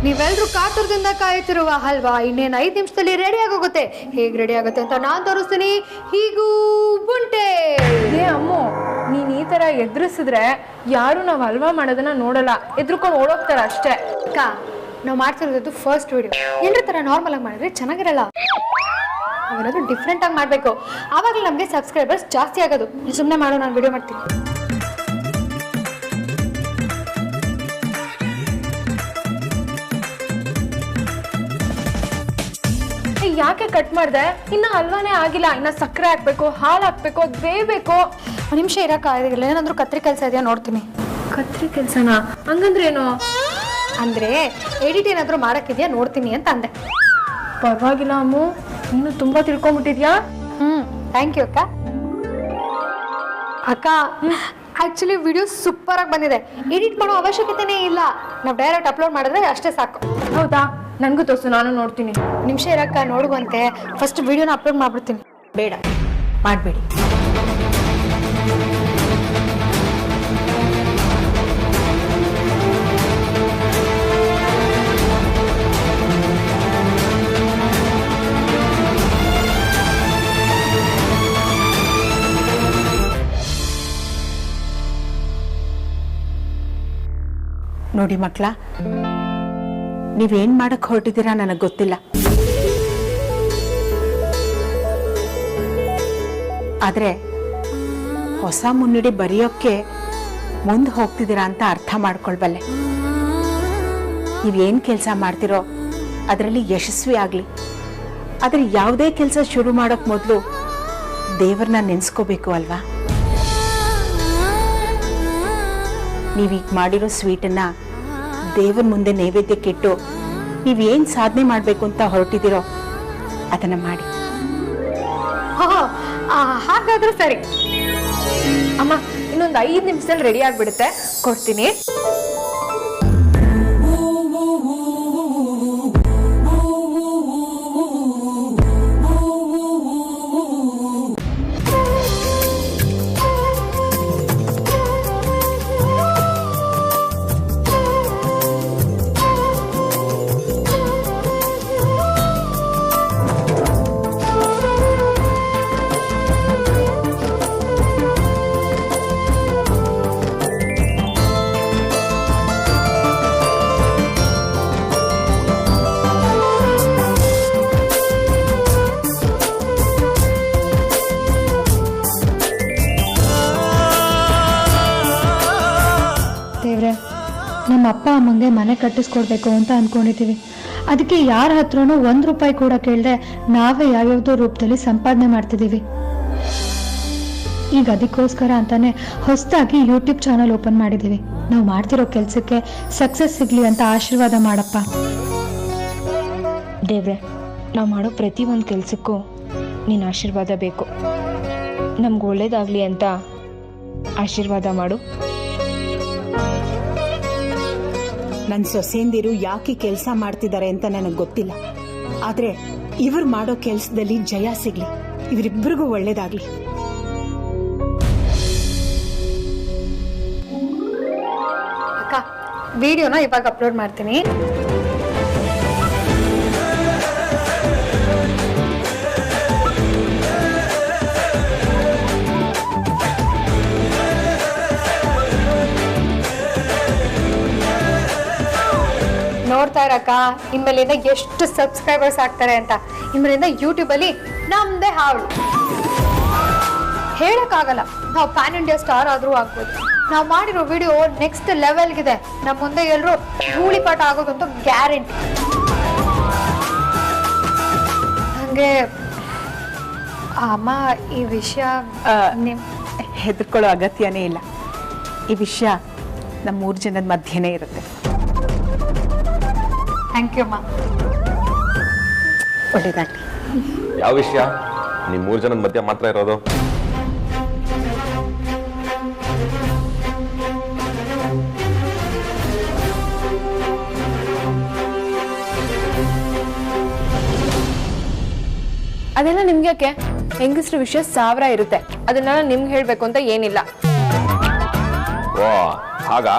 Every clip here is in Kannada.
ನೀವೆಲ್ಲರೂ ಕಾತುರದಿಂದ ಕಾಯುತ್ತಿರುವ ಹಲ್ವಾ ಇನ್ನೇನು 5 ನಿಮಿಷದಲ್ಲಿ ರೆಡಿ ಆಗೋಗುತ್ತೆ. ಹೇಗೆ ರೆಡಿ ಆಗುತ್ತೆ ಅಂತ ನಾನು ತೋರಿಸ್ತೀನಿ. ಹೀಗೂ ಬುಂಟೆ. ಏ ಅಮ್ಮು, ನೀನು ಈ ಥರ ಎದುರಿಸಿದ್ರೆ ಯಾರು ನಾವು ಹಲ್ವಾ ಮಾಡೋದನ್ನ ನೋಡಲ್ಲ, ಎದ್ರುಕೊಂಡು ಓಡೋಗ್ತಾರೆ ಅಷ್ಟೇ. ಅಕ್ಕ, ನಾವು ಮಾಡ್ತಿರೋದು ಫಸ್ಟ್ ವಿಡಿಯೋ. ಎಲ್ಲರ ಥರ ನಾರ್ಮಲ್ ಆಗಿ ಮಾಡಿದ್ರೆ ಚೆನ್ನಾಗಿರಲ್ಲ. ನಾವೇನಾದ್ರೂ ಡಿಫ್ರೆಂಟ್ ಆಗಿ ಮಾಡಬೇಕು. ಆವಾಗಲೇ ನಮಗೆ ಸಬ್ಸ್ಕ್ರೈಬರ್ಸ್ ಜಾಸ್ತಿ ಆಗೋದು. ಸುಮ್ಮನೆ ಮಾಡೋ, ನಾನು ವಿಡಿಯೋ ಮಾಡ್ತೀನಿ. ಯಾಕೆ ಕಟ್ ಮಾಡಿದೆ? ಇನ್ನು ಹಲ್ವಾನೇ ಆಗಿಲ್ಲ, ಇನ್ನು ಸಕ್ಕರೆ ಹಾಕ್ಬೇಕು, ಹಾಲು ಹಾಕ್ಬೇಕು, ಅದು ಬೇಯಬೇಕು. ಒಂದು ನಿಮಿಷ ಇರೋಕ್ಕಾಗಿಲ್ಲ. ಏನಾದರೂ ಕತ್ರಿ ಕೆಲಸ ಇದೆಯಾ ನೋಡ್ತೀನಿ. ಕತ್ರಿ ಕೆಲಸನಾ? ಹಂಗಂದ್ರೆ ಏನು? ಅಂದರೆ ಎಡಿಟ್ ಏನಾದರೂ ಮಾಡೋಕ್ಕಿದೆಯಾ ನೋಡ್ತೀನಿ ಅಂತ ಅಂದೆ. ಪರವಾಗಿಲ್ಲ ಅಮ್ಮು, ಇನ್ನು ತುಂಬ ತಿಳ್ಕೊಂಬಿಟ್ಟಿದ್ಯಾ? ಥ್ಯಾಂಕ್ ಯು ಅಕ್ಕ. ಅಕ್ಕ, ಆ್ಯಕ್ಚುಲಿ ವಿಡಿಯೋ ಸೂಪರಾಗಿ ಬಂದಿದೆ. ಎಡಿಟ್ ಮಾಡೋ ಅವಶ್ಯಕತೆನೇ ಇಲ್ಲ. ನಾವು ಡೈರೆಕ್ಟ್ ಅಪ್ಲೋಡ್ ಮಾಡಿದ್ರೆ ಅಷ್ಟೇ ಸಾಕು. ಹೌದಾ? ನನಗೂ ತೋರಿಸು, ನಾನು ನೋಡ್ತೀನಿ. ನಿಮಿಷ ಇರಕ್ಕ, ನೋಡುವಂತೆ. ಫಸ್ಟ್ ವಿಡಿಯೋನ ಅಪ್ಲೋಡ್ ಮಾಡ್ಬಿಡ್ತೀನಿ. ಬೇಡ, ಮಾಡಬೇಡಿ. ನೋಡಿ ಮಕ್ಕಳ, ನೀವೇನ್ ಮಾಡಕ್ ಹೊರಟಿದ್ದೀರಾ ನನಗೆ ಗೊತ್ತಿಲ್ಲ. ಆದ್ರೆ ಹೊಸ ಮುನ್ನುಡಿ ಬರೆಯೋಕ್ಕೆ ಮುಂದೆ ಹೋಗ್ತಿದ್ದೀರಾ ಅಂತ ಅರ್ಥ ಮಾಡ್ಕೊಳ್ಬಲ್ಲೆ. ನೀವೇನ್ ಕೆಲಸ ಮಾಡ್ತಿರೋ ಅದರಲ್ಲಿ ಯಶಸ್ವಿ ಆಗ್ಲಿ. ಆದ್ರೆ ಯಾವುದೇ ಕೆಲಸ ಶುರು ಮಾಡೋಕ್ ಮೊದಲು ದೇವ್ರನ್ನ ನೆನ್ಸ್ಕೋಬೇಕು ಅಲ್ವಾ? ನೀವೀಗ ಮಾಡಿರೋ ಸ್ವೀಟನ್ನ ದೇವರ ಮುಂದೆ ನೈವೇದ್ಯಕ್ಕಿಟ್ಟು ನೀವೇನ್ ಸಾಧನೆ ಮಾಡ್ಬೇಕು ಅಂತ ಹೊರಟಿದ್ದೀರೋ ಅದನ್ನ ಮಾಡಿ. ಹಾಗಾದ್ರೂ ಸರಿ ಅಮ್ಮ. ಇನ್ನೊಂದು 5 ನಿಮಿಷದಲ್ಲಿ ರೆಡಿ ಆಗ್ಬಿಡುತ್ತೆ, ಕೊಡ್ತೀನಿ. ನಮ್ಮ ಅಪ್ಪ ಅಮ್ಮಂಗೆ ಮನೆ ಕಟ್ಟಿಸ್ಕೊಡ್ಬೇಕು ಅಂತ ಅಂದ್ಕೊಂಡಿದ್ದೀವಿ. ಅದಕ್ಕೆ ಯಾರ ಹತ್ರನೂ 1 ರೂಪಾಯಿ ಕೂಡ ಕೇಳದೆ ನಾವೇ ಯಾವ್ಯಾವುದೋ ರೂಪದಲ್ಲಿ ಸಂಪಾದನೆ ಮಾಡ್ತಿದ್ದೀವಿ. ಈಗ ಅದಕ್ಕೋಸ್ಕರ ಅಂತಾನೆ ಹೊಸದಾಗಿ ಯೂಟ್ಯೂಬ್ ಚಾನಲ್ ಓಪನ್ ಮಾಡಿದ್ದೀವಿ. ನಾವು ಮಾಡ್ತಿರೋ ಕೆಲಸಕ್ಕೆ ಸಕ್ಸಸ್ ಸಿಗ್ಲಿ ಅಂತ ಆಶೀರ್ವಾದ ಮಾಡಪ್ಪ. ದೇವ್ರೆ, ನಾವು ಮಾಡೋ ಪ್ರತಿಯೊಂದು ಕೆಲಸಕ್ಕೂ ನಿನ್ನ ಆಶೀರ್ವಾದ ಬೇಕು. ನಮ್ಗೆ ಒಳ್ಳೇದಾಗಲಿ ಅಂತ ಆಶೀರ್ವಾದ ಮಾಡು. ನನ್ನ ಸೊಸೆಂದಿರು ಯಾಕೆ ಕೆಲಸ ಮಾಡ್ತಿದ್ದಾರೆ ಅಂತ ನನಗೆ ಗೊತ್ತಿಲ್ಲ. ಆದ್ರೆ ಇವ್ರು ಮಾಡೋ ಕೆಲಸದಲ್ಲಿ ಜಯ ಸಿಗ್ಲಿ, ಇವರಿಬ್ಬರಿಗೂ ಒಳ್ಳೇದಾಗ್ಲಿ. ಅಕ್ಕ, ವಿಡಿಯೋನ ಇವಾಗ ಅಪ್ಲೋಡ್ ಮಾಡ್ತೀನಿ. ನೋಡ್ತಾ ಇರಕ್ಕ, ಇನ್ಮೇಲಿಂದ ಎಷ್ಟು ಸಬ್ಸ್ಕ್ರೈಬರ್ಸ್ ಆಗ್ತಾರೆ ಅಂತ. ಇನ್ಮೇಲಿಂದ ಯೂಟ್ಯೂಬಲ್ಲಿ ನಮ್ದೇ ಹಾವಳಿ. ಹೇಳಕ್ಕಾಗಲ್ಲ, ನಾವು ಪ್ಯಾನ್ ಇಂಡಿಯಾ ಸ್ಟಾರ್ ಆದ್ರೂ ಆಗ್ಬೋದು. ನಾವು ಮಾಡಿರೋ ವಿಡಿಯೋ ನೆಕ್ಸ್ಟ್ ಲೆವೆಲ್ಗಿದೆ. ನಮ್ಮ ಮುಂದೆ ಎಲ್ಲರೂ ಧೂಳಿಪಾಠ ಆಗೋದಂತೂ ಗ್ಯಾರಂಟಿ. ಹಂಗೆ ಅಮ್ಮ, ಈ ವಿಷಯ ಹೆದರ್ಕೊಳ್ಳೋ ಅಗತ್ಯನೇ ಇಲ್ಲ. ಈ ವಿಷಯ ನಮ್ಮ 3 ಜನದ ಮಧ್ಯೆನೇ ಇರುತ್ತೆ. ಥ್ಯಾಂಕ್ ಯು ಅಮ್ಮ. ಒಳ್ಳೇದಾಗ್ಲಿ. ಯಾವ ವಿಷಯ? ನಿಮ್ಮ 3 ಜನದ ಮಧ್ಯ ಮಾತ್ರ ಇರೋದು? ಅದೆಲ್ಲ ನಿಮ್ಗೆ ಯಾಕೆ? ಹೆಂಗಸ್ರ ವಿಷಯ 1000 ಇರುತ್ತೆ. ಅದನ್ನೆಲ್ಲ ನಿಮ್ಗೆ ಹೇಳ್ಬೇಕು ಅಂತ ಏನಿಲ್ಲ. ಓ ಹಾಗಾ?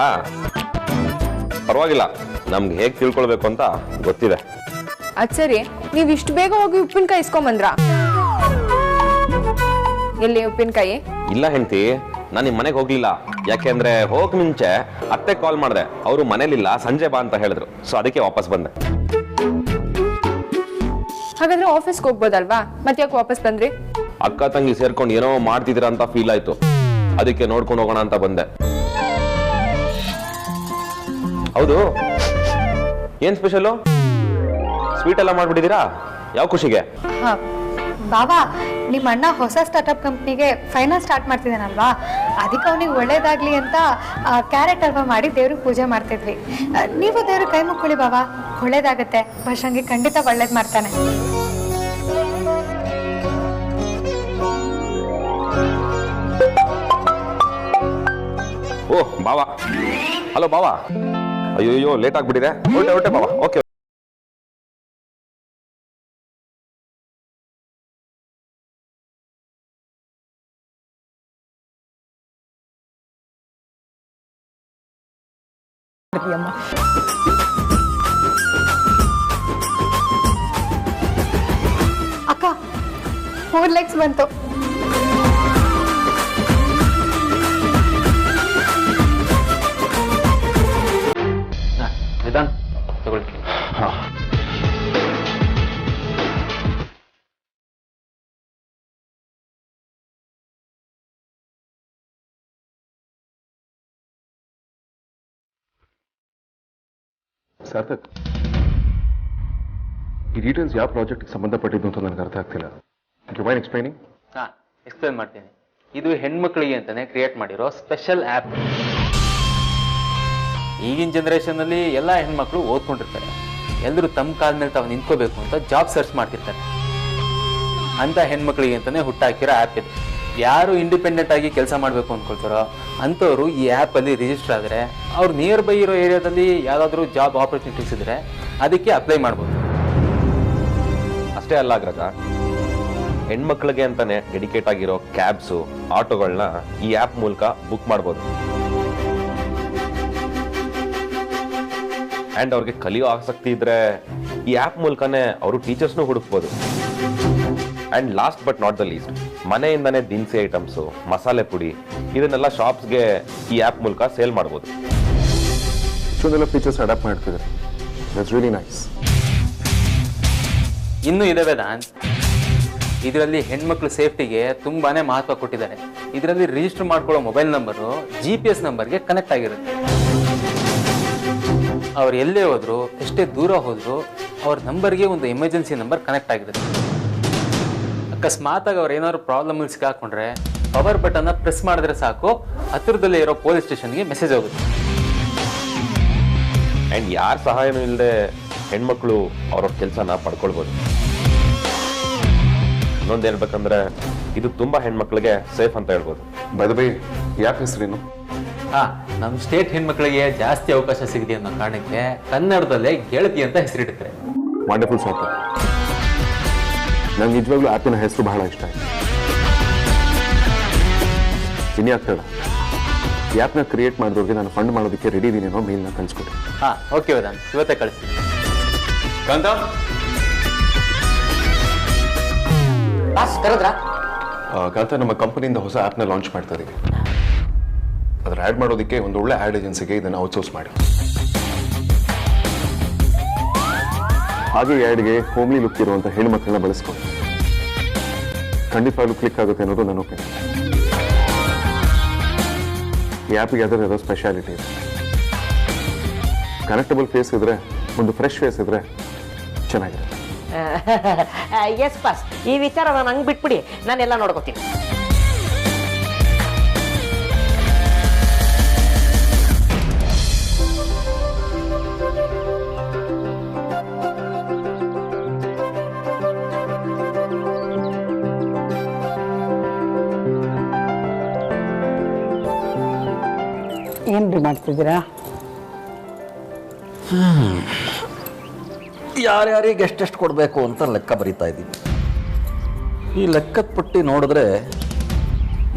ಪರವಾಗಿಲ್ಲ, ನಮ್ಗೆ ಹೇಗೆ ತಿಳ್ಕೊಳ್ಬೇಕು ಅಂತ ಗೊತ್ತಿದೆ. ಅದ್ ಸರಿ, ನೀವ್ ಇಷ್ಟು ಬೇಗ ಹೋಗಿ ಉಪ್ಪಿನಕಾಯಿ ಇಸ್ಕೊಂಬಂದ್ರ? ಎಲ್ಲಿ ಉಪ್ಪಿನಕಾಯಿ? ಇಲ್ಲ ಹೆಂಡತಿ, ನಾನು ನಿಮ್ಮ ಮನೆಗೆ ಹೋಗ್ಲಿಲ್ಲ. ಯಾಕೆಂದ್ರೆ ಹೋಗಕ್ ಮುಂಚೆ ಅತ್ತೆ ಕಾಲ್ ಮಾಡಿದೆ, ಅವರು ಮನೇಲಿಲ್ಲ, ಸಂಜೆ ಬಾ ಅಂತ ಹೇಳಿದ್ರು. ಸೊ ಅದಕ್ಕೆ ವಾಪಸ್ ಬಂದೆ. ಹಾಗಾದ್ರೆ ಆಫೀಸ್ಗೆ ಹೋಗ್ಬೋದಲ್ವಾ? ಮತ್ತೆ ಯಾಕೆ ವಾಪಸ್ ಬಂದ್ರಿ? ಅಕ್ಕ ತಂಗಿ ಸೇರ್ಕೊಂಡು ಏನೋ ಮಾಡ್ತಿದ್ದೀರಾ ಅಂತ ಫೀಲ್ ಆಯ್ತು, ಅದಕ್ಕೆ ನೋಡ್ಕೊಂಡು ಹೋಗೋಣ ಅಂತ ಬಂದೆ. ಹೌದು, ಏನ್ ಸ್ಪೆಷಲು? ಸ್ವೀಟ್ ಎಲ್ಲ ಮಾಡ್ಬಿಟ್ಟಿದ್ದೀರಾ? ಯಾವ ಖುಷಿಗೆ? ಬಾಬಾ, ನಿಮ್ಮ ಅಣ್ಣ ಹೊಸ ಸ್ಟಾರ್ಟ್ಅಪ್ ಕಂಪ್ನಿಗೆ ಫೈನಾನ್ಸ್ ಸ್ಟಾರ್ಟ್ ಮಾಡ್ತಿದ್ದಾನಲ್ವಾ, ಅದಕ್ಕೆ ಅವನಿಗೆ ಒಳ್ಳೇದಾಗ್ಲಿ ಅಂತ ಕ್ಯಾರೆಟ್ ಹಲ್ವಾ ಮಾಡಿ ದೇವ್ರಿಗೆ ಪೂಜೆ ಮಾಡ್ತಿದ್ವಿ. ನೀವು ದೇವ್ರಿಗೆ ಕೈ ಮುಕ್ಕೊಳ್ಳಿ ಬಾಬಾ, ಒಳ್ಳೇದಾಗತ್ತೆ. ಭಾಷಂಗೆ ಖಂಡಿತ ಒಳ್ಳೇದ್ ಮಾಡ್ತಾನೆ. ಓ ಬಾವಾ, ಹಲೋ ಬಾವಾ. ಅಯ್ಯೋ ಲೇಟ್ ಆಗ್ಬಿಟ್ಟಿದೆ. ಹೊರಟೆ ಬಾವಾ. ಓಕೆ. ಅಕ್ಕ, 4 legs ಬಂತು. ನಿಧಾನ ತಗೊಳ್ಳಿ. ಸಾರ್ಥಕ್, ಈ ಡೀಟೇಲ್ಸ್ ಯಾವ ಪ್ರಾಜೆಕ್ಟ್ಗೆ ಸಂಬಂಧಪಟ್ಟಿದ್ದು ಅಂತ ನನಗೆ ಅರ್ಥ ಆಗ್ತಿಲ್ಲ. You mind explaining? ಎಕ್ಸ್ಪ್ಲೈನ್ ಮಾಡ್ತೀನಿ. ಇದು ಹೆಣ್ಮಕ್ಳಿಗೆ ಅಂತಾನೆ ಕ್ರಿಯೇಟ್ ಮಾಡಿರೋ ಸ್ಪೆಷಲ್ ಆ್ಯಪ್. ಈಗಿನ ಜನ್ರೇಷನಲ್ಲಿ ಎಲ್ಲ ಹೆಣ್ಮಕ್ಳು ಓದ್ಕೊಂಡಿರ್ತಾರೆ. ಎಲ್ಲರೂ ತಮ್ಮ ಕಾಲ ಮೇಲೆ ತಾವು ನಿಂತ್ಕೋಬೇಕು ಅಂತ ಜಾಬ್ ಸರ್ಚ್ ಮಾಡ್ತಿರ್ತಾರೆ. ಅಂತ ಹೆಣ್ಮಕ್ಳಿಗೆ ಅಂತಾನೆ ಹುಟ್ಟಾಕಿರೋ ಆ್ಯಪ್ ಇದು. ಯಾರು ಇಂಡಿಪೆಂಡೆಂಟ್ ಆಗಿ ಕೆಲಸ ಮಾಡಬೇಕು ಅಂದ್ಕೊಳ್ತಾರೋ ಅಂಥವ್ರು ಈ ಆ್ಯಪಲ್ಲಿ ರಿಜಿಸ್ಟರ್ ಆದರೆ ಅವ್ರು ನಿಯರ್ ಬೈ ಇರೋ ಏರಿಯಾದಲ್ಲಿ ಯಾವುದಾದ್ರೂ ಜಾಬ್ ಆಪರ್ಚುನಿಟೀಸ್ ಇದ್ದರೆ ಅದಕ್ಕೆ ಅಪ್ಲೈ ಮಾಡ್ಬೋದು. ಅಷ್ಟೇ ಅಲ್ಲ ಅಗ್ರಜ, ಹೆಣ್ಮಕ್ಳಿಗೆ ಅಂತಾನೆ ಡೆಡಿಕೇಟ್ ಆಗಿರೋ ಕ್ಯಾಬ್ಸು, ಆಟೋಗಳನ್ನ ಈ ಆ್ಯಪ್ ಮೂಲಕ ಬುಕ್ ಮಾಡ್ಬೋದು. ಆ್ಯಂಡ್ ಅವ್ರಿಗೆ ಕಲಿಯೋ ಆಸಕ್ತಿ ಇದ್ರೆ ಈ ಆ್ಯಪ್ ಮೂಲಕನೇ ಅವರು ಟೀಚರ್ಸ್ನೂ ಹುಡುಕ್ಬೋದು. And last but not the least, ಮನೆಯಿಂದನೇ ದಿನಸಿ ಐಟಮ್ಸು, ಮಸಾಲೆ ಪುಡಿ ಇದನ್ನೆಲ್ಲ ಶಾಪ್ಸ್ಗೆ ಈ ಆ್ಯಪ್ ಮೂಲಕ ಸೇಲ್ ಮಾಡ್ಬೋದು. ಇಷ್ಟೊಂದೆಲ್ಲ ಫೀಚರ್ಸ್ ಅಡಾಪ್ಟ್ ಮಾಡ್ತಿದ್ದಾರೆ. That's really nice. ಇನ್ನೂ ಇದಾವೆ ದಾನ್. ಇದರಲ್ಲಿ ಹೆಣ್ಮಕ್ಳು ಸೇಫ್ಟಿಗೆ ತುಂಬಾನೇ ಮಹತ್ವ ಕೊಟ್ಟಿದ್ದಾರೆ. ಇದರಲ್ಲಿ ರಿಜಿಸ್ಟರ್ ಮಾಡ್ಕೊಳ್ಳೋ ಮೊಬೈಲ್ ನಂಬರು GPS ನಂಬರ್ಗೆ ಕನೆಕ್ಟ್ ಆಗಿರುತ್ತೆ. ಅವ್ರು ಎಲ್ಲೇ ಹೋದ್ರು, ಎಷ್ಟೇ ದೂರ ಹೋದ್ರು, ಅವ್ರ ನಂಬರ್ಗೆ ಒಂದು ಎಮರ್ಜೆನ್ಸಿ ನಂಬರ್ ಕನೆಕ್ಟ್ ಆಗಿರುತ್ತೆ. ಅಕಸ್ಮಾತಾಗಿ ಅವ್ರು ಏನಾದ್ರು ಪ್ರಾಬ್ಲಮ್ ಸಿಕ್ಕಾಕೊಂಡ್ರೆ ಪವರ್ ಬಟನ್ನ ಪ್ರೆಸ್ ಮಾಡಿದ್ರೆ ಸಾಕು, ಹತ್ತಿರದಲ್ಲೇ ಇರೋ ಪೊಲೀಸ್ ಸ್ಟೇಷನ್ಗೆ ಮೆಸೇಜ್ ಹೋಗುತ್ತೆ. ಆ್ಯಂಡ್ ಯಾರ ಸಹಾಯನೂ ಇಲ್ಲದೆ ಹೆಣ್ಮಕ್ಳು ಅವ್ರವ್ರ ಕೆಲಸನ ಪಡ್ಕೊಳ್ಬೋದು. ಇನ್ನೊಂದು ಹೇಳ್ಬೇಕಂದ್ರೆ ಇದು ತುಂಬಾ ಹೆಣ್ಮಕ್ಳಿಗೆ ಸೇಫ್ ಅಂತ ಹೇಳ್ಬೋದು. ಬೈ ದ ವೇ, ಯಾಕೆ ಹೆಸರೇನು? ನಮ್ಮ ಸ್ಟೇಟ್ ಹೆಣ್ಮಕ್ಳಿಗೆ ಜಾಸ್ತಿ ಅವಕಾಶ ಸಿಗಿದೆ ಅನ್ನೋ ಕಾರಣಕ್ಕೆ ಕನ್ನಡದಲ್ಲೇ ಗೆಳತಿ ಅಂತ ಹೆಸರಿಡ್ತಾರೆ. ವಂಡರ್ಫುಲ್ ಸಾರ್ಥಕ್. ನಂಗೆ ನಿಜವಾಗ್ಲೂ ಆ್ಯಪಿನ ಹೆಸರು ಬಹಳ ಇಷ್ಟ ಆಯ್ತು. ಇನ್ಯಾಗ್ತಡ ಈ ಆ್ಯಪ್ನ ಕ್ರಿಯೇಟ್ ಮಾಡಿದವ್ರಿಗೆ ನಾನು ಫಂಡ್ ಮಾಡೋದಕ್ಕೆ ರೆಡಿ ಇದೀನಿ ಅನ್ನೋ ಮೇಲ್ನ ಕಳಿಸ್ಕೊಡಿ. ಓಕೆ ವೇದಾಂತ್, ಇವತ್ತೇ ಕಳಿಸಿ. ಕಾಂತ, ಕಾಂತ, ನಮ್ಮ ಕಂಪನಿಯಿಂದ ಹೊಸ ಆ್ಯಪ್ನ ಲಾಂಚ್ ಮಾಡ್ತಾ ಇದ್ದೀವಿ. ಅದ್ರ ಆ್ಯಡ್ ಮಾಡೋದಕ್ಕೆ ಒಂದು ಒಳ್ಳೆ ಆ್ಯಡ್ ಏಜೆನ್ಸಿಗೆ ಇದನ್ನು ಔಟ್ಸೋರ್ಸ್ ಮಾಡಿ. ಹಾಗೆ ಆ್ಯಡ್ಗೆ ಹೋಮ್ಲಿ ಲುಕ್ ಇರುವಂಥ ಹೆಣ್ಮಕ್ಳನ್ನ ಬಳಸ್ಕೊಂಡು ಖಂಡಿತವಾಗ್ಲೂ ಕ್ಲಿಕ್ ಆಗುತ್ತೆ ಅನ್ನೋದು ನನ್ನ ಒಪಿನಿಯನ್. ಈ ಆ್ಯಪಿಗೆ ಅದರ ಸ್ಪೆಷಾಲಿಟಿ ಇದೆ. ಕನೆಕ್ಟಬಲ್ ಫೇಸ್ ಇದ್ರೆ, ಒಂದು ಫ್ರೆಶ್ ಫೇಸ್ ಇದ್ರೆ ಚೆನ್ನಾಗಿರುತ್ತೆ. ಎಸ್ ಪಾಸ್, ಈ ವಿಚಾರ ನಾನು ಹಂಗೆ ಬಿಟ್ಬಿಡಿ, ನಾನೆಲ್ಲ ನೋಡ್ಕೋತೀನಿ. ಏನ್ರಿ ಮಾಡ್ತಿದ್ದೀರಾ? ಯಾರ್ಯಾರಿಗೆ ಎಷ್ಟೆಷ್ಟು ಕೊಡಬೇಕು ಅಂತ ಲೆಕ್ಕ ಬರಿತಾ ಇದ್ದೀವಿ. ಈ ಲೆಕ್ಕದ ಪಟ್ಟಿ ನೋಡಿದ್ರೆ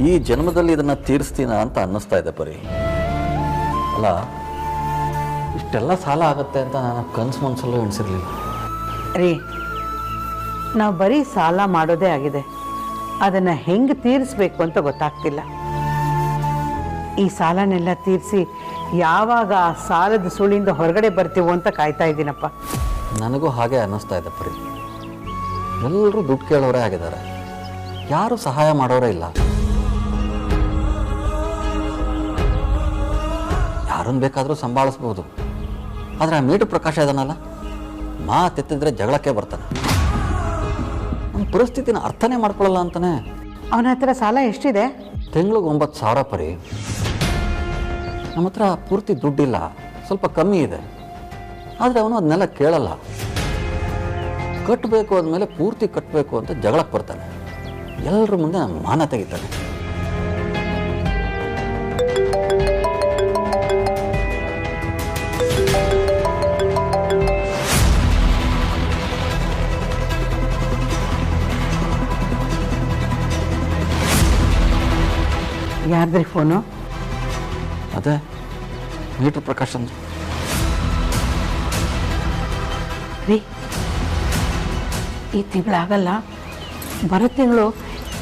ಈ ಜನ್ಮದಲ್ಲಿ ಇದನ್ನು ತೀರಿಸ್ತೀನ ಅಂತ ಅನ್ನಿಸ್ತಾ ಇದೆ. ಬರೀ ಅಲ್ಲ, ಇಷ್ಟೆಲ್ಲ ಸಾಲ ಆಗುತ್ತೆ ಅಂತ ನಾನು ಕನಸು ಮನಸ್ಸಲ್ಲೂ ಎಣಿಸಿರ್ಲಿಲ್ಲ. ರೀ, ನಾವು ಬರೀ ಸಾಲ ಮಾಡೋದೇ ಆಗಿದೆ, ಅದನ್ನು ಹೆಂಗೆ ತೀರಿಸ್ಬೇಕು ಅಂತ ಗೊತ್ತಾಗ್ತಿಲ್ಲ. ಈ ಸಾಲನೆಲ್ಲ ತೀರಿಸಿ ಯಾವಾಗ ಆ ಸಾಲದ ಸುಳಿಯಿಂದ ಹೊರಗಡೆ ಬರ್ತೀವೋ ಅಂತ ಕಾಯ್ತಾ ಇದ್ದೀನಪ್ಪ. ನನಗೂ ಹಾಗೆ ಅನ್ನಿಸ್ತಾ ಇದೆ ಪರಿ. ಎಲ್ಲರೂ ದುಡ್ಡು ಕೇಳೋರೇ ಆಗಿದ್ದಾರೆ, ಯಾರು ಸಹಾಯ ಮಾಡೋರೇ ಇಲ್ಲ. ಯಾರನ್ನು ಬೇಕಾದರೂ ಸಂಭಾಳಿಸ್ಬೋದು, ಆದರೆ ಆ ಮೀಟು ಪ್ರಕಾಶ ಇದನ್ನಲ್ಲ, ಮಾತೆತ್ತಿದ್ರೆ ಜಗಳಕ್ಕೆ ಬರ್ತಾನೆ. ನಮ್ಮ ಪರಿಸ್ಥಿತಿನ ಅರ್ಥನೇ ಮಾಡ್ಕೊಳ್ಳಲ್ಲ ಅಂತಾನೆ. ಅವನ ಹತ್ರ ಸಾಲ ಎಷ್ಟಿದೆ? ತಿಂಗಳಿಗೆ 9,000 ಪರಿ. ನಮ್ಮ ಹತ್ರ ಪೂರ್ತಿ ದುಡ್ಡಿಲ್ಲ, ಸ್ವಲ್ಪ ಕಮ್ಮಿ ಇದೆ. ಆದರೆ ಅವನು ಅದನ್ನೆಲ್ಲ ಕೇಳಲ್ಲ. ಕಟ್ಟಬೇಕು ಅಂದಮೇಲೆ ಪೂರ್ತಿ ಕಟ್ಟಬೇಕು ಅಂತ ಜಗಳಕ್ಕೆ ಬರ್ತಾನೆ. ಎಲ್ಲರ ಮುಂದೆ ನನ್ನ ಮಾನ ತೆಗಿತಾನೆ. ಯಾರ್ದ್ರಿ ಫೋನು? ಅದೇ ಮೀಟರ್ ಪ್ರಕಾಶ್ ಅಂದ್ರೆ. ರೀ, ಈ ತಿಂಗಳಾಗಲ್ಲ, ಬರೋ ತಿಂಗಳು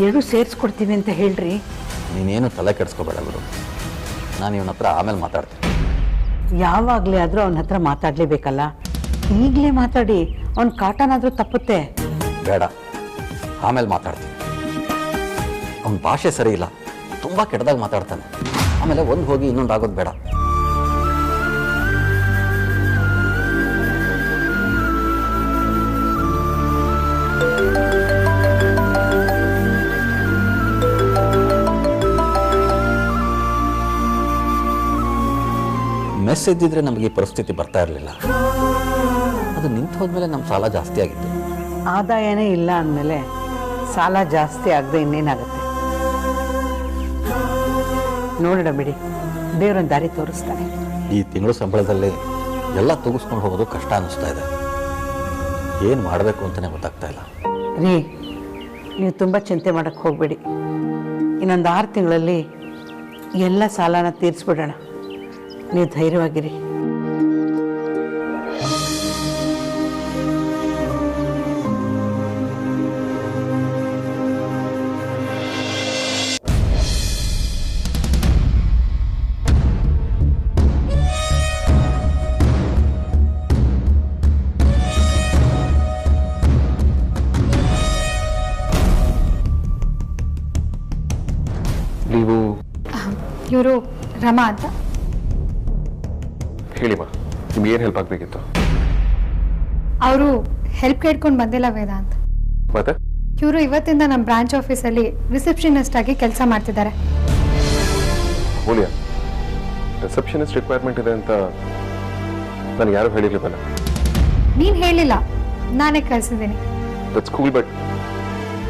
2 ಸೇರಿಸ್ಕೊಡ್ತೀವಿ ಅಂತ ಹೇಳ್ರಿ. ನೀನೇನು ತಲೆ ಕೆಡಿಸ್ಕೋಬೇಡ ಬಿಡು, ನಾನು ಇವನ ಹತ್ರ ಆಮೇಲೆ ಮಾತಾಡ್ತೀನಿ. ಯಾವಾಗಲೇ ಆದರೂ ಅವನ ಹತ್ರ ಮಾತಾಡಲೇಬೇಕಲ್ಲ. ಈಗಲೇ ಮಾತಾಡಿ ಅವನ ಕಾಟನಾದರೂ ತಪ್ಪುತ್ತೆ. ಬೇಡ, ಆಮೇಲೆ ಮಾತಾಡ್ತೀನಿ. ಅವನ ಭಾಷೆ ಸರಿ ಇಲ್ಲ, ತುಂಬ ಕೆಟ್ಟದಾಗಿ ಮಾತಾಡ್ತಾನೆ. ಆಮೇಲೆ ಒಂದು ಹೋಗಿ ಇನ್ನೊಂದು ಆಗೋದು ಬೇಡ. ಮೆಸ್ ಇದ್ದಿದ್ರೆ ನಮಗೆ ಈ ಪರಿಸ್ಥಿತಿ ಬರ್ತಾ ಇರಲಿಲ್ಲ. ಅದು ನಿಂತು ಹೋದ್ಮೇಲೆ ನಮ್ಮ ಸಾಲ ಜಾಸ್ತಿ ಆಗಿತ್ತು. ಆದಾಯನೇ ಇಲ್ಲ ಅಂದಮೇಲೆ ಸಾಲ ಜಾಸ್ತಿ ಆಗದೆ ಇನ್ನೇನಾಗುತ್ತೆ? ನೋಡೋಣ ಬಿಡಿ, ದೇವರೊಂದು ದಾರಿ ತೋರಿಸ್ತಾನೆ. ಈ ತಿಂಗಳು ಸಂಬಳದಲ್ಲಿ ಎಲ್ಲ ತೂಗಿಸ್ಕೊಂಡು ಹೋಗೋದು ಕಷ್ಟ ಅನ್ನಿಸ್ತಾ ಇದೆ. ಏನು ಮಾಡಬೇಕು ಅಂತಲೇ ಗೊತ್ತಾಗ್ತಾ ಇಲ್ಲ. ರೀ, ನೀವು ತುಂಬ ಚಿಂತೆ ಮಾಡೋಕ್ಕೆ ಹೋಗಬೇಡಿ. ಇನ್ನೊಂದು 6 ತಿಂಗಳಲ್ಲಿ ಎಲ್ಲ ಸಾಲನ ತೀರಿಸ್ಬಿಡೋಣ. ನೀವು ಧೈರ್ಯವಾಗಿರಿ. ನೀವು ಇವರು ರಮಾ ಅಂತ. ಹೇಳಿಮ್ಮ, ನಿಮ್ಗೆ ಏನು ಹೆಲ್ಪ್ ಆಗಬೇಕಿತ್ತು? ಅವರು ಹೆಲ್ಪ್ ಕೇಳ್ಕೊಂಡು ಬಂದಿಲ್ಲ ವೇದಾಂತ್. ಮತ್ತೆ ಇವರು ಇವತ್ತಿಂದ ನಮ್ಮ ಬ್ರಾಂಚ್ ಆಫೀಸಲ್ಲಿ ರಿಸೆಪ್ಷನಿಸ್ಟ್ ಆಗಿ ಕೆಲಸ ಮಾಡ್ತಿದ್ದಾರೆ. ಮೂಲ್ಯ, ರಿಸೆಪ್ಷನಿಸ್ಟ್ ರಿಕ್ವೈರ್ಮೆಂಟ್ ಇದೆ ಅಂತ ನನಗೆ ಯಾರು ಹೇಳಿರ್ಲಿಲ್ಲ. ನೀನು ಹೇಳಿಲ್ಲ, ನಾನೇ ಕಳಿಸಿದ್ದೀನಿ. ದಟ್ಸ್ ಕೂಲ್, ಬಟ್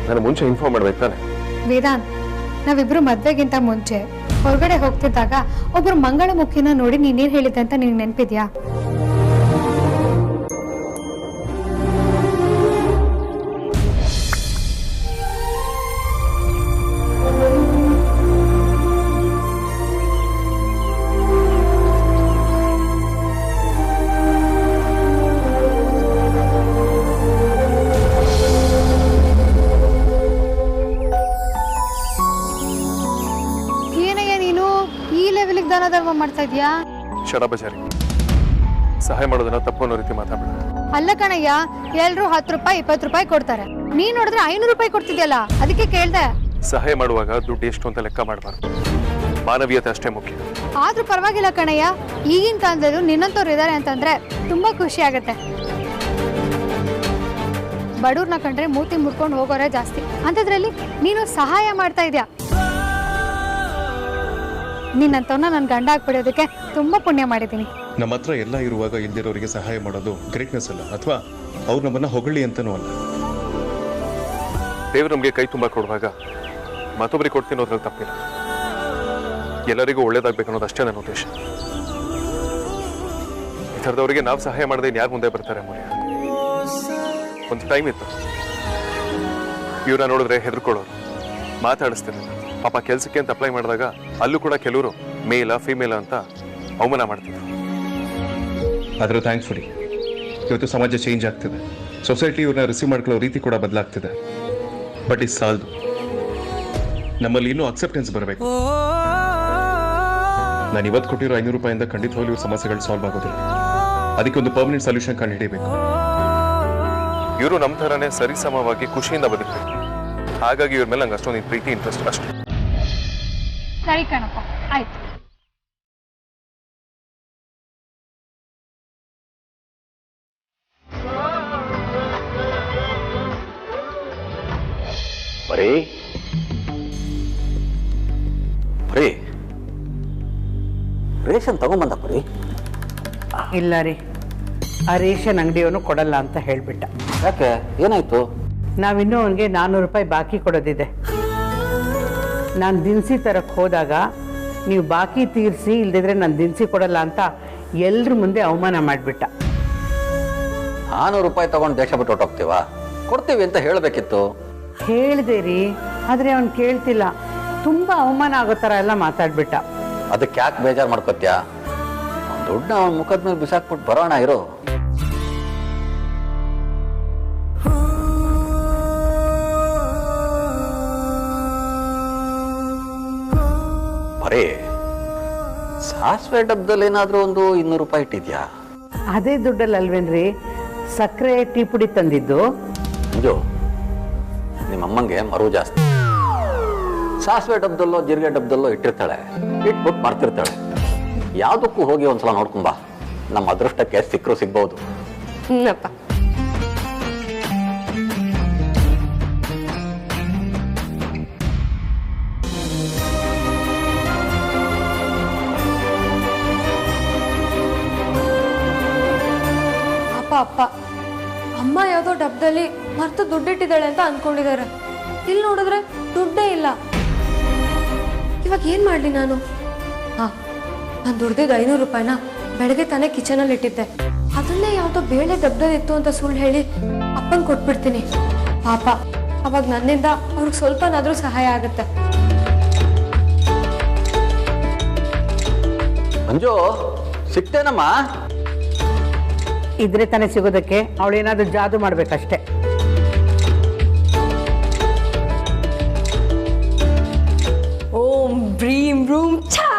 ನಾನು ಮುಂಚೆ ಇನ್ಫಾರ್ಮ್ ಮಾಡ್ಬೇಕು ತಾನೆ? ವೇದಾಂತ್, ನಾವಿಬ್ರು ಮದ್ವೆಗಿಂತ ಮುಂಚೆ ಹೊರಗಡೆ ಹೋಗ್ತಿದ್ದಾಗ ಒಬ್ರು ಮಂಗಳಮುಖಿನ ನೋಡಿ ನೀನೇನ್ ಹೇಳಿದ್ದೆ ಅಂತ ನಿನ್ಗೆ ನೆನಪಿದ್ಯಾ? ದಾನ ಧರ್ಮ ಮಾಡ್ತಾ ಇದ್ಯಾ? ಶರಾಬಜಾರಿ, ಸಹಾಯ ಮಾಡೋದನ್ನ ತಪ್ಪು ಅನ್ನೋ ರೀತಿ ಮಾತಾಡಬೇಡ. ಅಲ್ಲ ಕಣಯ್ಯ, ಎಲ್ರು 10 ರೂಪಾಯಿ 20 ರೂಪಾಯಿ ಕೊಡ್ತಾರೆ, ನೀನ್ ನೋಡಿದ್ರೆ 500 ರೂಪಾಯಿ ಕೊಡ್ತಿದ್ಯಲ್ಲ, ಅದಕ್ಕೆ ಕೇಳ್ದೆ. ಸಹಾಯ ಮಾಡುವಾಗ ದುಡ್ಡು ಎಷ್ಟು ಅಂತ ಲೆಕ್ಕ ಮಾಡಬಾರ್ದು, ಮಾನವೀಯತೆ ಅಷ್ಟೇ ಮುಖ್ಯ. ಆದ್ರೂ ಪರವಾಗಿಲ್ಲ ಕಣಯ್ಯ, ಈಗಿನ ಕಾಲದಲ್ಲೂ ನಿನ್ನಂತವ್ರು ಇದಾರೆ ಅಂತಂದ್ರೆ ತುಂಬಾ ಖುಷಿ ಆಗತ್ತೆ. ಬಡವ್ರನ್ನ ಕಂಡ್ರೆ ಮೂತಿ ಮುಡ್ಕೊಂಡು ಹೋಗೋರೆ ಜಾಸ್ತಿ, ಅಂತದ್ರಲ್ಲಿ ನೀನು ಸಹಾಯ ಮಾಡ್ತಾ ಇದ್ಯಾ. ನಿನ್ನಂತವ್ನ ನನ್ನ ಗಂಡ ಆಗ್ಬಿಡೋದಕ್ಕೆ ತುಂಬಾ ಪುಣ್ಯ ಮಾಡಿದ್ದೀನಿ. ನಮ್ಮ ಹತ್ರ ಎಲ್ಲ ಇರುವಾಗ ಇಲ್ದಿರೋರಿಗೆ ಸಹಾಯ ಮಾಡೋದು ಗ್ರೇಟ್ನೆಸ್ ಅಲ್ಲ, ಅಥವಾ ಅವ್ರು ನಮ್ಮನ್ನ ಹೊಗಳಿ ಅಂತನೂ ಅಲ್ಲ. ದೇವ್ರು ನಮಗೆ ಕೈ ತುಂಬ ಕೊಡುವಾಗ ಮತ್ತೊಬ್ಬರಿಗೆ ಕೊಡ್ತೀನಿ ಅನ್ನೋದ್ರಲ್ಲಿ ತಪ್ಪಿಲ್ಲ. ಎಲ್ಲರಿಗೂ ಒಳ್ಳೇದಾಗ್ಬೇಕು ಅನ್ನೋದು ಅಷ್ಟೇ ನನ್ನ ಉದ್ದೇಶ. ಈ ಥರದವರಿಗೆ ನಾವು ಸಹಾಯ ಮಾಡದೆ ಯಾರು ಮುಂದೆ ಬರ್ತಾರೆ ಮೂಲ್ಯ? ಒಂದು ಟೈಮ್ ಇತ್ತು, ಇವ್ರನ್ನ ನೋಡಿದ್ರೆ ಹೆದರ್ಕೊಳ್ಳೋರು, ಮಾತಾಡಿಸ್ತಿರ್ಲಿಲ್ಲ. ಪಾಪ ಕೆಲಸಕ್ಕೆ ಅಂತ ಅಪ್ಲೈ ಮಾಡಿದಾಗ ಅಲ್ಲೂ ಕೂಡ ಕೆಲವರು ಮೇಲ ಫಿಮೇಲ ಅಂತ ಅವಮಾನ ಮಾಡ್ತಿದ್ರು. ಆದರೂ ಥ್ಯಾಂಕ್ಫುಲಿ ಇವತ್ತು ಸಮಾಜ ಚೇಂಜ್ ಆಗ್ತಿದೆ. ಸೊಸೈಟಿ ಇವ್ರನ್ನ ರಿಸೀವ್ ಮಾಡ್ಕೊಳ್ಳೋ ರೀತಿ ಕೂಡ ಬದಲಾಗ್ತಿದೆ. ಬಟ್ ಇದು ಸಾಲದು. ನಮ್ಮಲ್ಲಿ ಇನ್ನೂ ಅಕ್ಸೆಪ್ಟೆನ್ಸ್ ಬರಬೇಕು. ನಾನು ಇವತ್ತು ಕೊಟ್ಟಿರೋ 500 ರೂಪಾಯಿಂದ ಖಂಡಿತವಾಗ್ಲೂ ಇವ್ರ ಸಮಸ್ಯೆಗಳು ಸಾಲ್ವ್ ಆಗೋದಿಲ್ಲ. ಅದಕ್ಕೆ ಒಂದು ಪರ್ಮನೆಂಟ್ ಸೊಲ್ಯೂಷನ್ ಕಂಡುಹಿಡಿಯಬೇಕು. ಇವರು ನಮ್ಮ ಥರನೇ ಸರಿಸಮವಾಗಿ ಖುಷಿಯಿಂದ ಬದುಕಬೇಕು. ಹಾಗಾಗಿ ಇವ್ರ ಮೇಲೆ ನಂಗೆ ಅಷ್ಟೊಂದು ಪ್ರೀತಿ ಇಂಟ್ರೆಸ್ಟ್ ಅಷ್ಟೇ. ಸರಿ ಕಣಪ್ಪ, ಆಯ್ತು. ಬರೀ ಬರೀ ರೇಷನ್ ತಗೊಂಬಂದ ಬರೀ. ಇಲ್ಲ ರೀ, ಆ ರೇಷನ್ ಅಂಗಡಿಯವನು ಕೊಡಲ್ಲ ಅಂತ ಹೇಳಿಬಿಟ್ಟ. ಯಾಕೆ, ಏನಾಯ್ತು? ನಾವಿನ್ನೂ ಅವನಿಗೆ 400 ರೂಪಾಯಿ ಬಾಕಿ ಕೊಡೋದಿದೆ. ನಾನು ದಿನಸಿ ತರಕ್ಕೆ ಹೋದಾಗ ನೀವು ಬಾಕಿ ತೀರಿಸಿ, ಇಲ್ದಿದ್ರೆ ನಾನು ದಿನಸಿ ಕೊಡಲ್ಲ ಅಂತ ಎಲ್ರ ಮುಂದೆ ಅವಮಾನ ಮಾಡಿಬಿಟ್ಟ. 400 ರೂಪಾಯಿ ತಗೊಂಡು ದೇಶ ಬಿಟ್ಟು ಹೊಟ್ಟೋಗ್ತೀವ? ಕೊಡ್ತೀವಿ ಅಂತ ಹೇಳಬೇಕಿತ್ತು. ಹೇಳಿದೆ ರೀ, ಆದರೆ ಅವನು ಕೇಳ್ತಿಲ್ಲ. ತುಂಬ ಅವಮಾನ ಆಗೋ ಥರ ಎಲ್ಲ ಮಾತಾಡ್ಬಿಟ್ಟ. ಅದಕ್ಕೆ ಯಾಕೆ ಬೇಜಾರು ಮಾಡ್ಕೋತ್ಯಾ? ದುಡ್ಡು ಅವನ ಮುಖದ ಮೇಲೆ ಬಿಸಾಕ್ಬಿಟ್ಟು ಬರೋಣ ಇರೋ. ಬರೀ ಸಾಸಿವೆ ಡಬ್ಬದಲ್ಲಿ ಏನಾದರೂ ಒಂದು 200 ರೂಪಾಯಿ ಇಟ್ಟಿದ್ಯಾ? ಅದೇ ದುಡ್ಡಲ್ಲಿ ಅಲ್ವೇನ್ರಿ ಸಕ್ಕರೆ ಟೀ ಪುಡಿ ತಂದಿದ್ದು. ಇದು ನಿಮ್ಮಮ್ಮಂಗೆ ಮರು ಜಾಸ್ತಿ. ಸಾಸಿವೆ ಡಬ್ಬದಲ್ಲೋ ಜೀರಿಗೆ ಡಬ್ಬದಲ್ಲೋ ಇಟ್ಟಿರ್ತಾಳೆ, ಇಟ್ಬಿಟ್ಟು ಮಾಡ್ತಿರ್ತಾಳೆ. ಯಾವುದಕ್ಕೂ ಹೋಗಿ ಒಂದ್ಸಲ ನೋಡ್ಕೊಂಬ. ನಮ್ಮ ಅದೃಷ್ಟಕ್ಕೆ ಸಿಕ್ಕರು ಸಿಗ್ಬಹುದು. ಅಪ್ಪ ಅಮ್ಮ ಯಾವುದೋ ಡಬ್ಬದಲ್ಲಿ ಮರ್ತು ದುಡ್ಡಿಟ್ಟಿದ್ದಾಳೆ ಅಂತ ಅನ್ಕೊಂಡಿದ್ದಾರೆ. ಇಲ್ಲಿ ನೋಡಿದ್ರೆ ದುಡ್ಡೇ ಇಲ್ಲ. ಇವಾಗ ಏನ್ ಮಾಡ್ಲಿ ನಾನು? ನಾನು ದುಡ್ದಿದ್ದು 500 ರೂಪಾಯಿನ ಬೆಳಗ್ಗೆ ತಾನೇ ಕಿಚನಲ್ಲಿ ಇಟ್ಟಿದ್ದೆ. ಅದನ್ನೇ ಯಾವುದೋ ಬೇಳೆ ಡಬ್ಬದಲ್ಲಿ ಇತ್ತು ಅಂತ ಸುಳ್ಳು ಹೇಳಿ ಅಪ್ಪಂಗೆ ಕೊಟ್ಬಿಡ್ತೀನಿ. ಪಾಪ, ಅವಾಗ ನನ್ನಿಂದ ಅವ್ರಿಗೆ ಸ್ವಲ್ಪನಾದ್ರೂ ಸಹಾಯ ಆಗುತ್ತೆ. ಮಂಜು, ಸಿಕ್ತೇನಮ್ಮ? ಇದ್ರೆ ತಾನೇ ಸಿಗೋದಕ್ಕೆ. ಅವಳೇನಾದ್ರೂ ಜಾದು ಮಾಡ್ಬೇಕಷ್ಟೆ. ಓಂ ಬ್ರೀಂ ರೂಮ್ ಛಾ.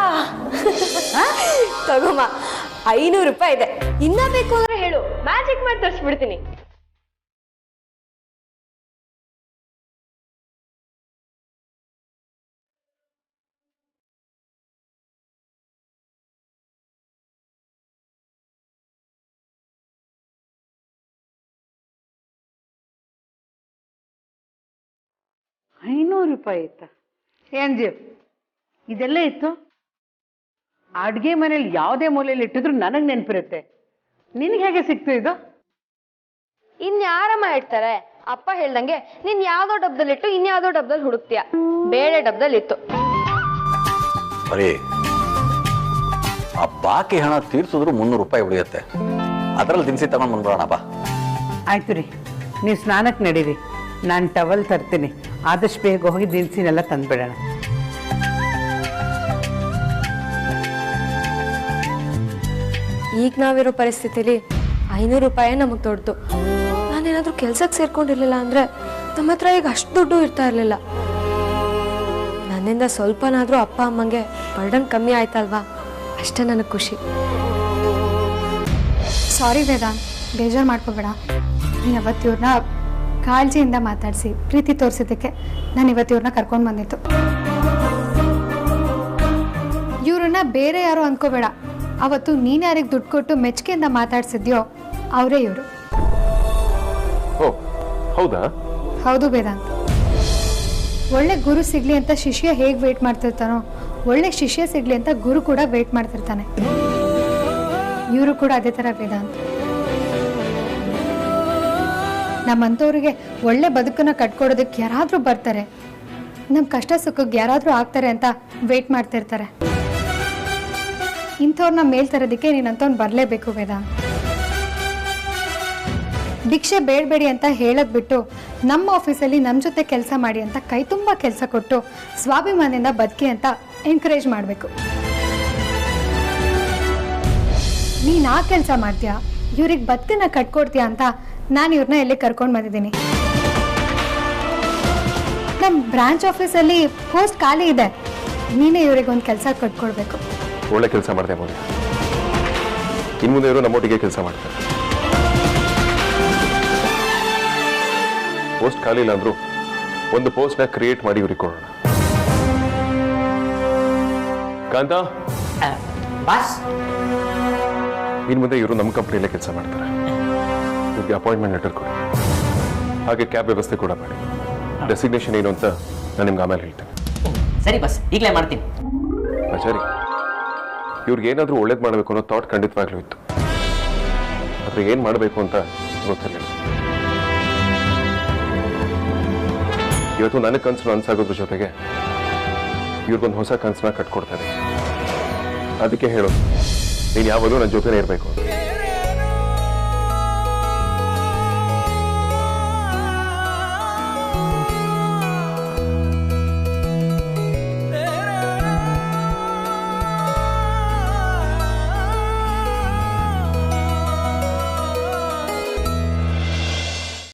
ತಗೋಮ್ಮ, 500 ರೂಪಾಯಿ ಇದೆ. ಇನ್ನ ಬೇಕು ಅಂದ್ರೆ ಹೇಳು, ಮ್ಯಾಜಿಕ್ ಮಾಡಿ ತರಿಸ್ಬಿಡ್ತೀನಿ. ₹500 ಇತ್ತ? ಏನ್ಜಿ, ಇದೆಲ್ಲ ಇತ್ತು? ಅಡ್ಗೆ ಮನೇಲಿ ಯಾವುದೇ ಮೂಲೆಯಲ್ಲಿ ಇಟ್ಟಿದ್ರು ನನಗೆ ನೆನಪಿರುತ್ತೆ. ನಿನಗೆ ಹೇಗೆ ಸಿಕ್ತು ಇದು? ಇನ್ಯಾರಮ್ಮ ಇಡ್ತಾರೆ? ಅಪ್ಪ ಹೇಳ್ದಂಗೆ ನೀನ್ ಯಾವ್ದೋ ಡಬ್ಬದಲ್ಲಿಟ್ಟು ಇನ್ಯಾವುದೋ ಡಬ್ಬದಲ್ಲಿ ಹುಡುಕ್ತೀಯ. ಬೇಳೆ ಡಬ್ಬದಲ್ಲಿ ಇತ್ತು. ಬರೀ ಆ ಬಾಕಿ ಹಣ ತೀರ್ಸಿದ್ರು 300 ರೂಪಾಯಿ ಉಳಿಯುತ್ತೆ. ಅದರಲ್ಲಿ ದಿನಸಿ ತಗೊಂಡು ಬಂದ್ಬಿಡೋಣ ಬಾ. ಆಯ್ತು ರೀ, ನೀವು ಸ್ನಾನಕ್ಕೆ ನಡೀರಿ. ನಾನು ಟವಲ್ ತರ್ತೀನಿ. ಆದಷ್ಟು ಬೇಗ ಹೋಗಿ ದಿನಸಿನೆಲ್ಲ ತಂದ್ಬಿಡೋಣ. ಈಗ ನಾವಿರೋ ಪರಿಸ್ಥಿತಿಲಿ 500 ರೂಪಾಯಿ ನಮಗೆ ದೊಡ್ಡದು. ನಾನೇನಾದ್ರೂ ಕೆಲ್ಸಕ್ಕೆ ಸೇರ್ಕೊಂಡಿರ್ಲಿಲ್ಲ ಅಂದ್ರೆ ನಮ್ಮ ಹತ್ರ ಈಗ ಅಷ್ಟು ದುಡ್ಡು ಇರ್ತಾ ಇರ್ಲಿಲ್ಲ. ನನ್ನಿಂದ ಸ್ವಲ್ಪನಾದ್ರೂ ಅಪ್ಪ ಅಮ್ಮಂಗೆ ಬರ್ಡನ್ ಕಮ್ಮಿ ಆಯ್ತಲ್ವಾ, ಅಷ್ಟೇ ನನಗೆ ಖುಷಿ. ಸಾರಿ ವೇದಾಂತ್, ಬೇಜಾರು ಮಾಡ್ಕೋಬೇಡ. ನೀನು ಅವತ್ತಿವ್ರನ್ನ ಕಾಳಜಿಯಿಂದ ಮಾತಾಡಿಸಿ ಪ್ರೀತಿ ತೋರಿಸಿದ್ದಕ್ಕೆ ನಾನು ಇವತ್ತಿವ್ರನ್ನ ಕರ್ಕೊಂಡು ಬಂದಿತ್ತು. ಇವ್ರನ್ನ ಬೇರೆ ಯಾರು ಅಂದ್ಕೋಬೇಡ. ಅವತ್ತು ನೀನು ಯಾರಿಗೆ ದುಡ್ಡು ಕೊಟ್ಟು ಮೆಚ್ಚುಗೆಯಿಂದ ಮಾತಾಡ್ಸಿದ್ಯೋ ಅವರೇ ಇವರು. ಹೌದಾ? ಹೌದು ವೇದಾಂತ್. ಒಳ್ಳೆ ಗುರು ಸಿಗ್ಲಿ ಅಂತ ಶಿಷ್ಯ ಹೇಗೆ ವೇಟ್ ಮಾಡ್ತಿರ್ತಾನೋ, ಒಳ್ಳೆ ಶಿಷ್ಯ ಸಿಗ್ಲಿ ಅಂತ ಗುರು ಕೂಡ ವೇಟ್ ಮಾಡ್ತಿರ್ತಾನೆ. ಇವರು ಕೂಡ ಅದೇ ಥರ ವೇದಾಂತ್. ನಮ್ಮಂಥವ್ರಿಗೆ ಒಳ್ಳೆ ಬದುಕನ್ನ ಕಟ್ಕೊಡೋದಕ್ಕೆ ಯಾರಾದರೂ ಬರ್ತಾರೆ, ನಮ್ಮ ಕಷ್ಟ ಸುಖಕ್ಕೆ ಯಾರಾದರೂ ಆಗ್ತಾರೆ ಅಂತ ವೇಟ್ ಮಾಡ್ತಿರ್ತಾರೆ. ಇಂಥವ್ರನ್ನ ಮೇಲ್ ತರೋದಕ್ಕೆ ನೀನಂತವ್ನು ಬರಲೇಬೇಕು ವೇದಾಂತ್. ಭಿಕ್ಷೆ ಬೇಡಬೇಡಿ ಅಂತ ಹೇಳೋದು ಬಿಟ್ಟು ನಮ್ಮ ಆಫೀಸಲ್ಲಿ ನಮ್ಮ ಜೊತೆ ಕೆಲಸ ಮಾಡಿ ಅಂತ ಕೈ ತುಂಬ ಕೆಲಸ ಕೊಟ್ಟು ಸ್ವಾಭಿಮಾನದಿಂದ ಬದುಕಿ ಅಂತ ಎನ್ಕರೇಜ್ ಮಾಡಬೇಕು. ನೀನು ನೀನು ಆ ಕೆಲಸ ಮಾಡ್ತೀಯಾ, ಇವ್ರಿಗೆ ಬದುಕನ್ನ ಕಟ್ಕೊಡ್ತೀಯಾ ಅಂತ ನಾನು ಇವ್ರನ್ನ ಎಲ್ಲಿ ಕರ್ಕೊಂಡು ಬಂದಿದ್ದೀನಿ. ನಮ್ಮ ಬ್ರಾಂಚ್ ಆಫೀಸಲ್ಲಿ ಪೋಸ್ಟ್ ಖಾಲಿ ಇದೆ, ನೀನೇ ಇವ್ರಿಗೆ ಒಂದು ಕೆಲಸ ಕಟ್ಕೊಡ್ಬೇಕು. ಒಳ್ಳೆ ಕೆಲಸ ಮಾಡಿದೆ ಮೌಲ್ಯ. ಇನ್ನು ಮುಂದೆ ಇವರು ನಮ್ಮೊಟ್ಟಿಗೆ ಕೆಲಸ ಮಾಡ್ತಾರೆ. ಪೋಸ್ಟ್ ಖಾಲಿ ಇಲ್ಲ ಅಂದ್ರು ಒಂದು ಪೋಸ್ಟ್ನ ಕ್ರಿಯೇಟ್ ಮಾಡಿ ಇವ್ರಿಗೆ ಕೊಡೋಣ. ಕಾಂತ, ಬಾಸ್, ಇನ್ನು ಮುಂದೆ ಇವರು ನಮ್ಮ ಕಂಪ್ನಿಯಲ್ಲೇ ಕೆಲಸ ಮಾಡ್ತಾರೆ. ಇವ್ರಿಗೆ ಅಪಾಯಿಂಟ್ಮೆಂಟ್ ಲೆಟರ್ ಕೊಡಿ, ಹಾಗೆ ಕ್ಯಾಬ್ ವ್ಯವಸ್ಥೆ ಕೂಡ ಮಾಡಿ. ಡೆಸಿಗ್ನೇಷನ್ ಏನು ಅಂತ ನಾನು ನಿಮ್ಗೆ ಆಮೇಲೆ ಹೇಳ್ತೇನೆ. ಸರಿ ಬಸ್, ಈಗಲೇ ಮಾಡ್ತೀನಿ. ಆಚಾರಿ, ಇವ್ರಿಗೆ ಏನಾದರೂ ಒಳ್ಳೇದು ಮಾಡಬೇಕು ಅನ್ನೋ ಥಾಟ್ ಖಂಡಿತವಾಗ್ಲೂ ಇತ್ತು, ಆದರೆ ಏನು ಮಾಡಬೇಕು ಅಂತ ಗೊತ್ತಿರಲಿಲ್ಲ. ಇವತ್ತು ನನಗೆ ಕನಸು ಅನ್ಸಾಗೋದ್ರ ಜೊತೆಗೆ ಇವ್ರಿಗೊಂದು ಹೊಸ ಕನಸನ್ನ ಕಟ್ಕೊಡ್ತಾರೆ. ಅದಕ್ಕೆ ಹೇಳೋದು, ನೀನು ಯಾವಾಗಲೂ ನನ್ನ ಜೊತೆನೇ ಇರಬೇಕು ಅಂತ.